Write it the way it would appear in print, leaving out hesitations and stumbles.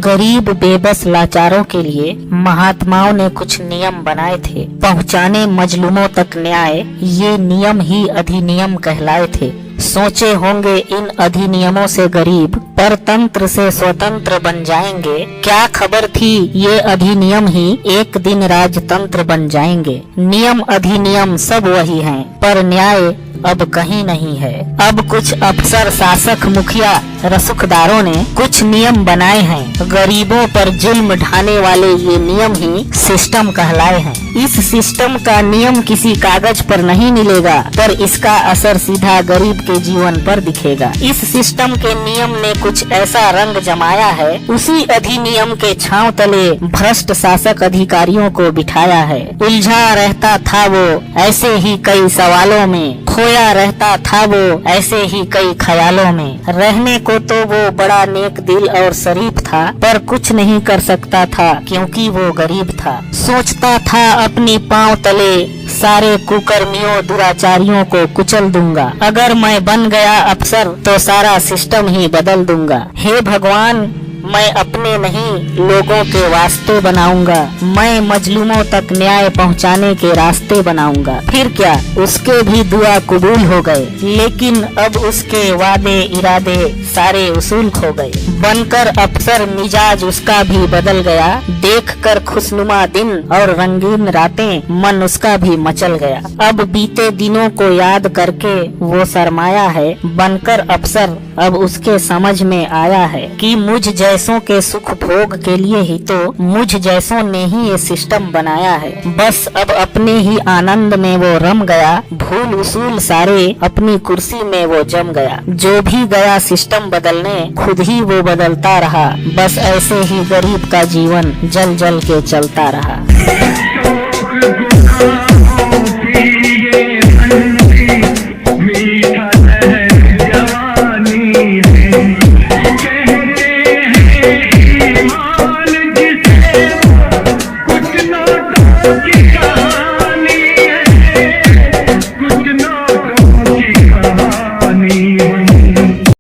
गरीब बेबस लाचारों के लिए महात्माओं ने कुछ नियम बनाए थे, पहुंचाने मजलूमों तक न्याय। ये नियम ही अधिनियम कहलाए थे। सोचे होंगे इन अधिनियमों से गरीब परतंत्र से स्वतंत्र बन जाएंगे। क्या खबर थी ये अधिनियम ही एक दिन राजतंत्र बन जाएंगे। नियम अधिनियम सब वही हैं, पर न्याय अब कहीं नहीं है। अब कुछ अफसर शासक मुखिया रसूखदारों ने कुछ नियम बनाए हैं। गरीबों पर जुल्म ढाने वाले ये नियम ही सिस्टम कहलाए हैं। इस सिस्टम का नियम किसी कागज पर नहीं मिलेगा, पर इसका असर सीधा गरीब के जीवन पर दिखेगा। इस सिस्टम के नियम ने कुछ ऐसा रंग जमाया है, उसी अधिनियम के छांव तले भ्रष्ट शासक अधिकारियों को बिठाया है। उलझा रहता था वो ऐसे ही कई सवालों में, खोया रहता था वो ऐसे ही कई ख्यालों में। रहने को तो वो बड़ा नेक दिल और शरीफ था, पर कुछ नहीं कर सकता था क्योंकि वो गरीब था। सोचता था अपनी पांव तले सारे कुकर्मियों दुराचारियों को कुचल दूंगा। अगर मैं बन गया अफसर तो सारा सिस्टम ही बदल दूंगा। हे भगवान, मैं अपने नहीं लोगों के वास्ते बनाऊंगा। मैं मजलूमों तक न्याय पहुंचाने के रास्ते बनाऊंगा। फिर क्या, उसके भी दुआ कबूल हो गए, लेकिन अब उसके वादे इरादे सारे उसूल खो गए। बनकर अफसर मिजाज उसका भी बदल गया। देखकर खुशनुमा दिन और रंगीन रातें मन उसका भी मचल गया। अब बीते दिनों को याद करके वो शर्माया है। बनकर अफसर अब उसके समझ में आया है कि मुझ जैसों के सुख भोग के लिए ही तो मुझ जैसों ने ही ये सिस्टम बनाया है। बस अब अपने ही आनंद में वो रम गया। भूल उसूल सारे अपनी कुर्सी में वो जम गया। जो भी गया सिस्टम बदलने, खुद ही वो बदलता रहा। बस ऐसे ही गरीब का जीवन जल जल के चलता रहा।